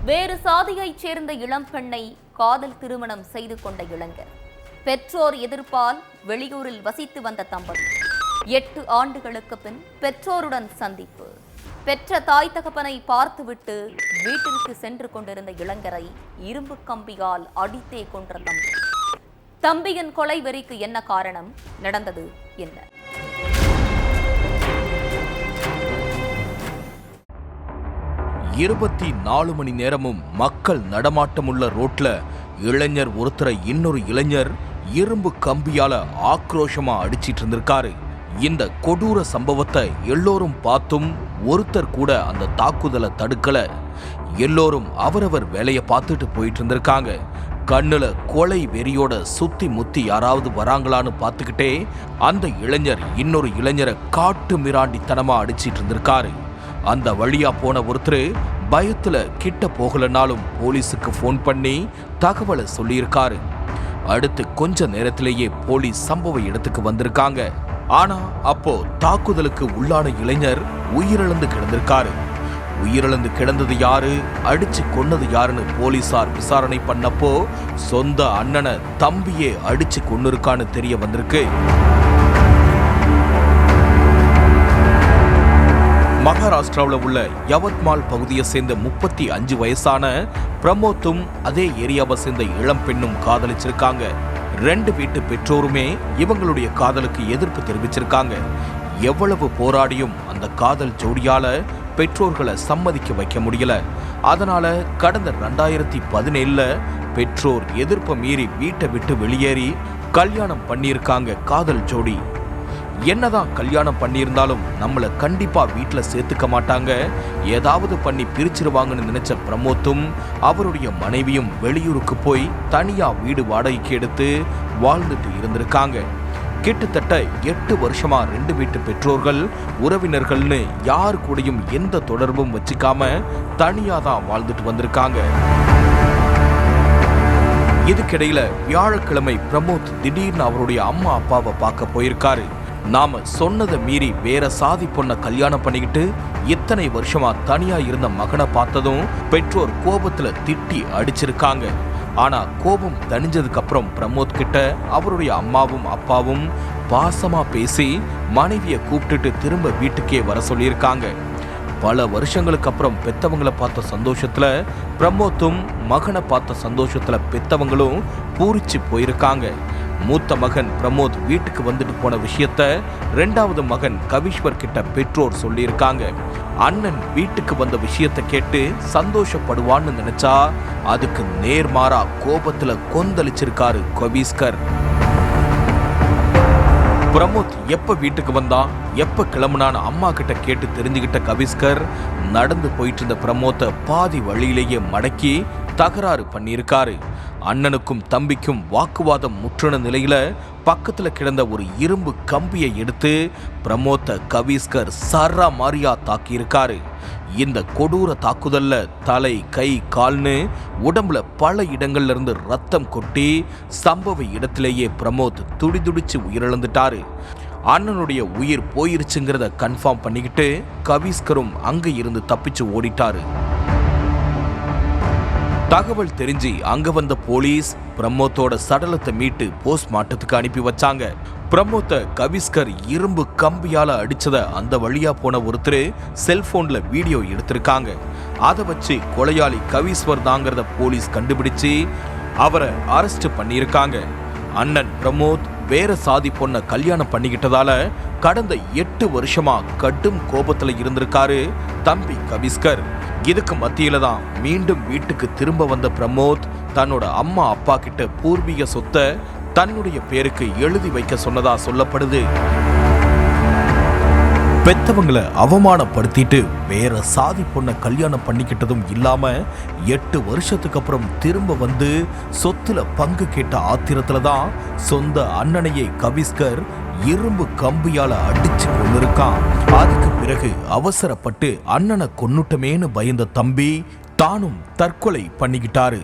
வேறு சாதியைச் சேர்ந்த இளம்பெண்ணை காதல் திருமணம் செய்து கொண்ட இளைஞர். பெற்றோர் எதிர்ப்பால் வெளியூரில் வசித்து வந்த தம்பதி 8 ஆண்டுகளுக்கு பின் பெற்றோருடன் சந்திப்பு. பெற்ற தாய் தகப்பனை பார்த்துவிட்டு வீட்டிற்கு சென்று கொண்டிருந்த இளைஞரை இரும்பு கம்பியால் அடித்தே கொன்ற தம்பி. தம்பியின் கொலை வெறிக்கு என்ன காரணம்? நடந்தது என்ன? இருபத்தி 4 மணி நேரமும் மக்கள் நடமாட்டமுள்ள ரோட்ல இளைஞர் ஒருத்தரை இன்னொரு இளைஞர் இரும்பு கம்பியால ஆக்ரோஷமா அடிச்சிட்டு இருந்திருக்காரு. இந்த கொடூர சம்பவத்தை எல்லோரும் பார்த்தும் ஒருத்தர் கூட அந்த தாக்குதலை தடுக்கல. எல்லோரும் அவரவர் வேலையை பார்த்துட்டு போயிட்டு இருந்திருக்காங்க. கண்ணுல கொலை வெறியோட சுத்தி முத்தி யாராவது வராங்களான்னு பார்த்துக்கிட்டே அந்த இளைஞர் இன்னொரு இளைஞரை காட்டு மிராண்டித்தனமா அடிச்சிட்டு இருந்திருக்காரு. அந்த வழியா போன ஒருத்தர் பயத்துல கிட்ட போகலனாலும் போலீஸுக்கு போன் பண்ணி தகவலை சொல்லியிருக்காரு. அடுத்து கொஞ்ச நேரத்திலேயே போலீஸ் சம்பவ இடத்துக்கு வந்திருக்காங்க. ஆனா அப்போ தாக்குதலுக்கு உள்ளான இளைஞர் உயிரிழந்து கிடந்திருக்காரு. உயிரிழந்து கிடந்தது யாரு, அடிச்சு கொன்னது யாருன்னு போலீசார் விசாரணை பண்ணப்போ சொந்த அண்ணனை தம்பியே அடிச்சு கொன்னிருக்கான்னு தெரிய வந்திருக்கு. மகாராஷ்டிராவில் உள்ள யவத்மால் பகுதியை சேர்ந்த 35 வயசான பிரமோத்தும் அதே ஏரியாவை சேர்ந்த இளம் பெண்ணும் காதலிச்சிருக்காங்க. 2 வீட்டு பெற்றோருமே இவங்களுடைய காதலுக்கு எதிர்ப்பு தெரிவிச்சிருக்காங்க. எவ்வளவு போராடியும் அந்த காதல் ஜோடியால பெற்றோர்களை சம்மதிக்க வைக்க முடியல. அதனால கடந்த 2017 பெற்றோர் எதிர்ப்பை மீறி வீட்டை விட்டு வெளியேறி கல்யாணம் பண்ணியிருக்காங்க காதல் ஜோடி. என்னதான் கல்யாணம் பண்ணியிருந்தாலும் நம்மளை கண்டிப்பா வீட்டுல சேர்த்துக்க மாட்டாங்க, ஏதாவது பண்ணி பிரிச்சிருவாங்கன்னு நினைச்ச பிரமோத்தும் அவருடைய மனைவியும் வெளியூருக்கு போய் தனியா வீடு வாடகைக்கு எடுத்து வாழ்ந்துட்டு இருந்திருக்காங்க. கிட்டத்தட்ட 8 வருஷமா 2 வீட்டு பெற்றோர்கள் உறவினர்கள்னு யாரு கூடயும் எந்த தொடர்பும் வச்சுக்காம தனியா தான் வாழ்ந்துட்டு வந்திருக்காங்க. இதுக்கிடையில வியாழக்கிழமை பிரமோத் திடீர்னு அவருடைய அம்மா அப்பாவை பார்க்க போயிருக்காரு. நாம சொன்னதை மீறி வேற சாதி பொண்ண கல்யாணம் பண்ணிக்கிட்டு இத்தனை வருஷமா தனியா இருந்த மகனை பார்த்ததும் பெற்றோர் கோபத்துல திட்டி அடிச்சிருக்காங்க. ஆனா கோபம் தணிஞ்சதுக்கு அப்புறம் பிரமோத் கிட்ட அவருடைய அம்மாவும் அப்பாவும் பாசமா பேசி மனைவியை கூப்பிட்டுட்டு திரும்ப வீட்டுக்கே வர சொல்லியிருக்காங்க. பல வருஷங்களுக்கு அப்புறம் பெத்தவங்களை பார்த்த சந்தோஷத்துல பிரமோத்தும் மகனை பார்த்த சந்தோஷத்துல பெத்தவங்களும் பூரிச்சு போயிருக்காங்க. மூத்த மகன் பிரமோத் வீட்டுக்கு வந்துட்டு போன விஷயத்த 2வது மகன் கவிஸ்வர் கிட்ட பெற்றோர் சொல்லியிருக்காங்க. அண்ணன் வீட்டுக்கு வந்த விஷயத்தை கேட்டு சந்தோஷப்படுவான்னு நினைச்சா அதுக்கு நேர்மாறா கோபத்துல கொந்தளிச்சிருக்காரு கவிஸ்கர். பிரமோத் எப்ப வீட்டுக்கு வந்தா எப்ப கிளம்புனான்னு அம்மா கிட்ட கேட்டு தெரிஞ்சுக்கிட்ட கவிஸ்கர் நடந்து போயிட்டு இருந்த பிரமோத்தை பாதி வழியிலேயே மடக்கி தகராறு பண்ணியிருக்காரு. அண்ணனுக்கும் தம்பிக்கும் வாக்குவாதம் முற்றின நிலையில பக்கத்துல கிடந்த ஒரு இரும்பு கம்பியை எடுத்து பிரமோத்தை கவிஸ்கர் சர்ரா மாரியா தாக்கியிருக்காரு. இந்த கொடூர தாக்குதல்ல தலை, கை, கால்னு உடம்புல பல இடங்கள்ல இருந்து ரத்தம் கொட்டி சம்பவ இடத்திலேயே பிரமோத் துடிதுடிச்சு உயிரிழந்துட்டாரு. அண்ணனுடைய உயிர் போயிருச்சுங்கிறத கன்ஃபார்ம் பண்ணிக்கிட்டு கவிஸ்கரும் அங்க இருந்து தப்பிச்சு ஓடிட்டாரு. தகவல் தெரிஞ்சு அங்க வந்த போலீஸ் பிரமோத்தோட சடலத்தை மீட்டு போஸ்ட்மார்ட்டத்துக்கு அனுப்பி வச்சாங்க. பிரமோத்தை கவிஸ்கர் இரும்பு கம்பியால அடிச்சத அந்த வழியா போன ஒருத்தர் செல்போன்ல வீடியோ எடுத்திருக்காங்க. அதை வச்சு கொலையாளி கவிஸ்வர் தாங்கிறத போலீஸ் கண்டுபிடிச்சு அவரை அரெஸ்ட் பண்ணியிருக்காங்க. அண்ணன் பிரமோத் வேற சாதி பொண்ண கல்யாணம் பண்ணிக்கிட்டதால கடந்த 8 வருஷமா கடும் கோபத்துல இருந்திருக்காரு தம்பி கவிஸ்கர். இதுக்கு மத்தியில தான் மீண்டும் வீட்டுக்கு திரும்ப வந்த பிரமோத் தன்னோட அம்மா அப்பா கிட்ட பூர்வீக சொத்தை தன்னுடைய பேருக்கு எழுதி வைக்க சொன்னதா சொல்லப்படுது. பெத்தவங்களை அவமானப்படுத்திட்டு வேற சாதி பொண்ண கல்யாணம் பண்ணிக்கிட்டதும் இல்லாம 8 வருஷத்துக்கு அப்புறம் திரும்ப வந்து சொத்துல பங்கு கேட்ட ஆத்திரத்துல தான் சொந்த அண்ணனையே கவிஸ்கர் இரும்பு கம்பியால அடிச்சு கொண்டிருக்கான். அதுக்கு பிறகு அவசரப்பட்டு அண்ணனை கொன்னுட்டமேன்னு பயந்த தம்பி தானும் தற்கொலை பண்ணிக்கிட்டாரு.